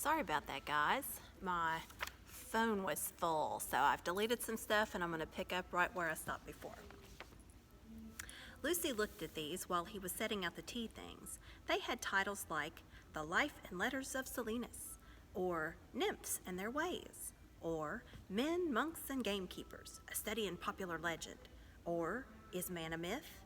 Sorry about that, guys. My phone was full, so I've deleted some stuff and I'm going to pick up right where I stopped before. Lucy looked at these while he was setting out the tea things. They had titles like The Life and Letters of Silenus, or Nymphs and Their Ways, or Men, Monks, and Gamekeepers, a study in popular legend, or Is Man a Myth?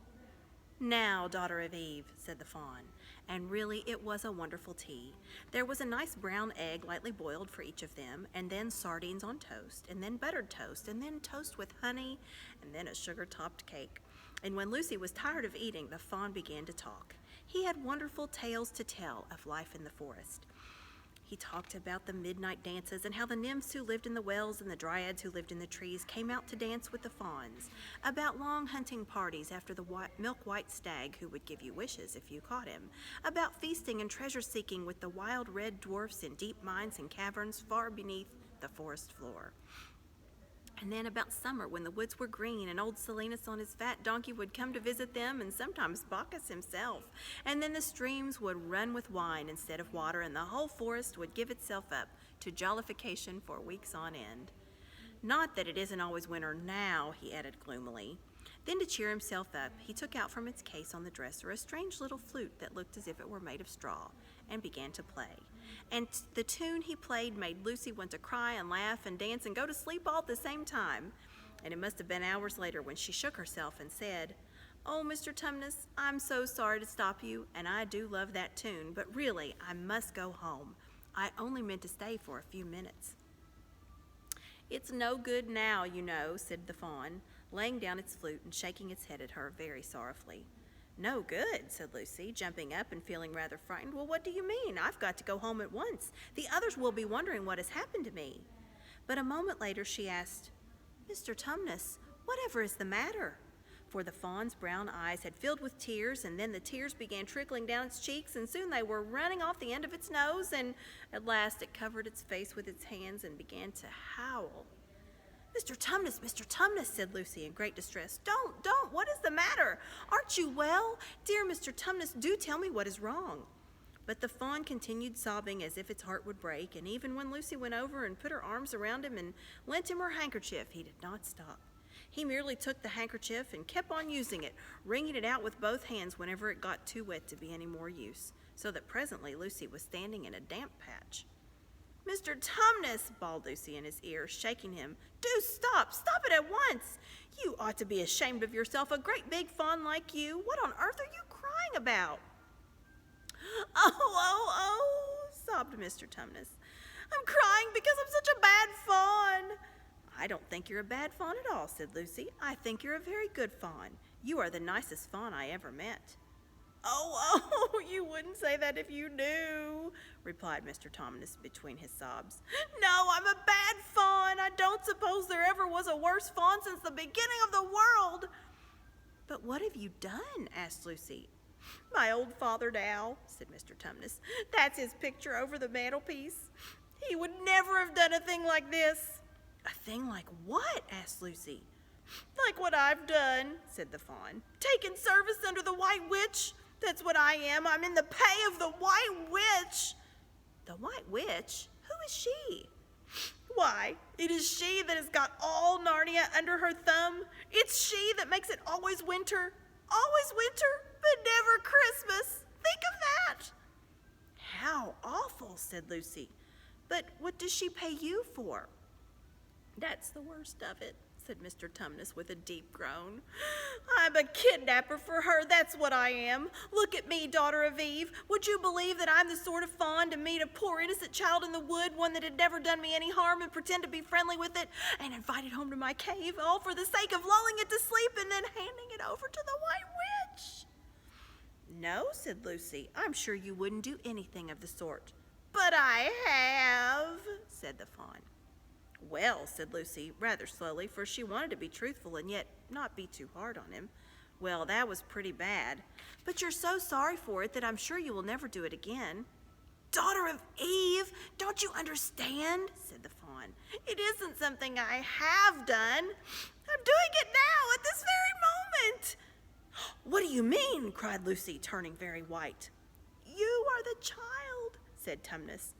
Now, daughter of Eve, said the fawn, and really it was a wonderful tea. There was a nice brown egg lightly boiled for each of them, and then sardines on toast, and then buttered toast, and then toast with honey, and then a sugar-topped cake. And when Lucy was tired of eating, the fawn began to talk. He had wonderful tales to tell of life in the forest. He talked about the midnight dances and how the nymphs who lived in the wells and the dryads who lived in the trees came out to dance with the fawns, about long hunting parties after the milk-white stag who would give you wishes if you caught him, about feasting and treasure-seeking with the wild red dwarfs in deep mines and caverns far beneath the forest floor. And then about summer, when the woods were green and old Silenus on his fat donkey would come to visit them, and sometimes Bacchus himself. And then the streams would run with wine instead of water, and the whole forest would give itself up to jollification for weeks on end. Not that it isn't always winter now, he added gloomily. Then to cheer himself up, he took out from its case on the dresser a strange little flute that looked as if it were made of straw, and began to play. And the tune he played made Lucy want to cry and laugh and dance and go to sleep all at the same time. And it must have been hours later when she shook herself and said, "Oh, Mr. Tumnus, I'm so sorry to stop you, and I do love that tune, but really, I must go home. I only meant to stay for a few minutes." "It's no good now, you know," said the fawn, laying down its flute and shaking its head at her very sorrowfully. "No good," said Lucy, jumping up and feeling rather frightened. "Well, what do you mean? I've got to go home at once. The others will be wondering what has happened to me." But a moment later she asked, "Mr. Tumnus, whatever is the matter?" For the fawn's brown eyes had filled with tears, and then the tears began trickling down its cheeks, and soon they were running off the end of its nose, and at last it covered its face with its hands and began to howl. Mr. Tumnus, said Lucy in great distress. Don't, what is the matter? Aren't you well? Dear Mr. Tumnus, do tell me what is wrong." But the fawn continued sobbing as if its heart would break, and even when Lucy went over and put her arms around him and lent him her handkerchief, he did not stop. He merely took the handkerchief and kept on using it, wringing it out with both hands whenever it got too wet to be any more use, so that presently Lucy was standing in a damp patch. "Mr. Tumnus," bawled Lucy in his ear, shaking him, "do stop it at once. You ought to be ashamed of yourself, a great big fawn like you. What on earth are you crying about?" Oh, sobbed Mr. Tumnus. "I'm crying because I'm such a bad fawn." "I don't think you're a bad fawn at all," said Lucy. "I think you're a very good fawn. You are the nicest fawn I ever met." Oh, you wouldn't say that if you knew," replied Mr. Tumnus between his sobs. "No, I'm a bad fawn. I don't suppose there ever was a worse fawn since the beginning of the world." "But what have you done?" asked Lucy. "My old father now," said Mr. Tumnus. "That's his picture over the mantelpiece. He would never have done a thing like this." "A thing like what?" asked Lucy. "Like what I've done," said the fawn. "Taken service under the White Witch. That's what I am. I'm in the pay of the White Witch." "The White Witch? Who is she?" "Why, it is she that has got all Narnia under her thumb. It's she that makes it always winter, but never Christmas. Think of that." "How awful," said Lucy. "But what does she pay you for?" "That's the worst of it," said Mr. Tumnus with a deep groan. "I'm a kidnapper for her, that's what I am. Look at me, daughter of Eve. Would you believe that I'm the sort of fawn to meet a poor innocent child in the wood, one that had never done me any harm, and pretend to be friendly with it, and invite it home to my cave, all for the sake of lulling it to sleep and then handing it over to the White Witch?" "No," said Lucy, "I'm sure you wouldn't do anything of the sort." "But I have," said the fawn. "Well," said Lucy, rather slowly, for she wanted to be truthful and yet not be too hard on him. "Well, that was pretty bad. But you're so sorry for it that I'm sure you will never do it again." "Daughter of Eve, don't you understand?" said the fawn. "It isn't something I have done. I'm doing it now, at this very moment." "What do you mean?" cried Lucy, turning very white. "You are the child," said Tumnus.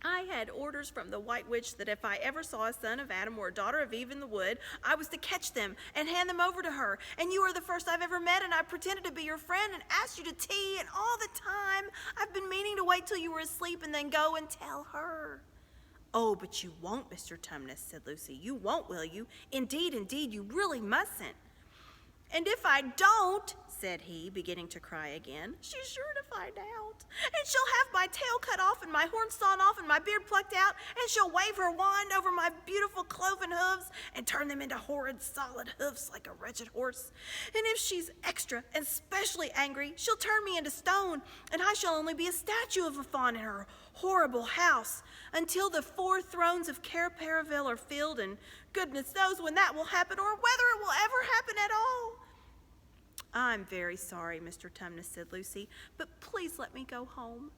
I had orders from the White Witch that if I ever saw a son of Adam or a daughter of Eve in the wood, I was to catch them and hand them over to her. And you are the first I've ever met, and I pretended to be your friend and asked you to tea, and all the time I've been meaning to wait till you were asleep and then go and tell her." "Oh, but you won't, Mr. Tumnus," said Lucy. "You won't, will you? Indeed, you really mustn't." "And if I don't," said he, beginning to cry again, "she's sure to find out. And she'll have my tail cut off and my horns sawn off and my beard plucked out, and she'll wave her wand over my beautiful cloven hooves and turn them into horrid solid hoofs like a wretched horse. And if she's extra and specially angry, she'll turn me into stone, and I shall only be a statue of a fawn in her horrible house until the 4 thrones of Cair Paravel are filled, and goodness knows when that will happen or whether it will ever happen at all." "I'm very sorry, Mr. Tumnus," said Lucy, "but please let me go home."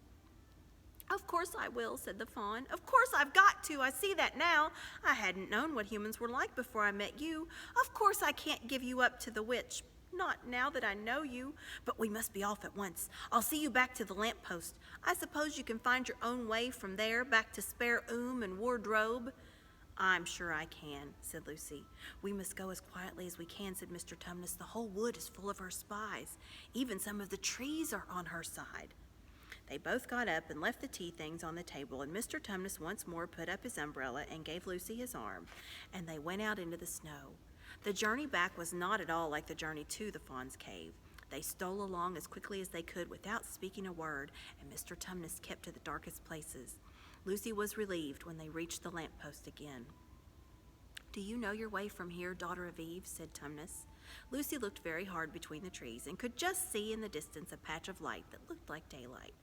"Of course I will," said the fawn. "Of course I've got to. I see that now. I hadn't known what humans were like before I met you. Of course I can't give you up to the witch. Not now that I know you. But we must be off at once. I'll see you back to the lamppost. I suppose you can find your own way from there back to Spare and Wardrobe." "I'm sure I can," said Lucy. "We must go as quietly as we can," said Mr. Tumnus. "The whole wood is full of her spies. Even some of the trees are on her side." They both got up and left the tea things on the table, and Mr. Tumnus once more put up his umbrella and gave Lucy his arm, and they went out into the snow. The journey back was not at all like the journey to the fawn's cave. They stole along as quickly as they could without speaking a word, and Mr. Tumnus kept to the darkest places. Lucy was relieved when they reached the lamppost again. "Do you know your way from here, daughter of Eve?" said Tumnus. Lucy looked very hard between the trees and could just see in the distance a patch of light that looked like daylight.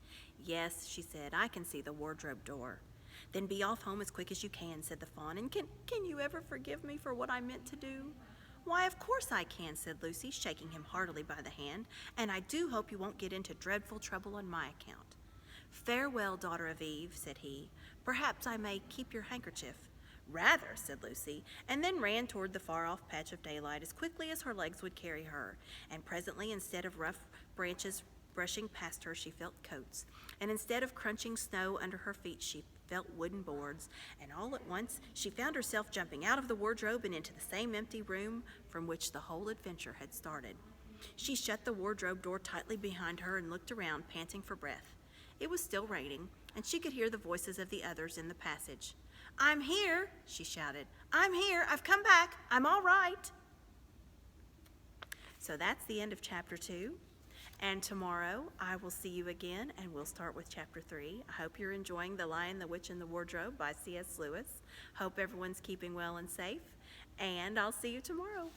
"Yes," she said, "I can see the wardrobe door." "Then be off home as quick as you can," said the fawn. "And can you ever forgive me for what I meant to do?" "Why, of course I can," said Lucy, shaking him heartily by the hand, "and I do hope you won't get into dreadful trouble on my account." "Farewell, daughter of Eve," said he. "Perhaps I may keep your handkerchief." "Rather," said Lucy, and then ran toward the far-off patch of daylight as quickly as her legs would carry her. And presently, instead of rough branches brushing past her, she felt coats, and instead of crunching snow under her feet, she felt wooden boards, and all at once she found herself jumping out of the wardrobe and into the same empty room from which the whole adventure had started. She shut the wardrobe door tightly behind her and looked around, panting for breath. It was still raining, and she could hear the voices of the others in the passage. "I'm here," she shouted. "I'm here. I've come back. I'm all right." So that's the end of chapter 2. And tomorrow I will see you again, and we'll start with chapter 3. I hope you're enjoying The Lion, the Witch, and the Wardrobe by C.S. Lewis. Hope everyone's keeping well and safe, and I'll see you tomorrow.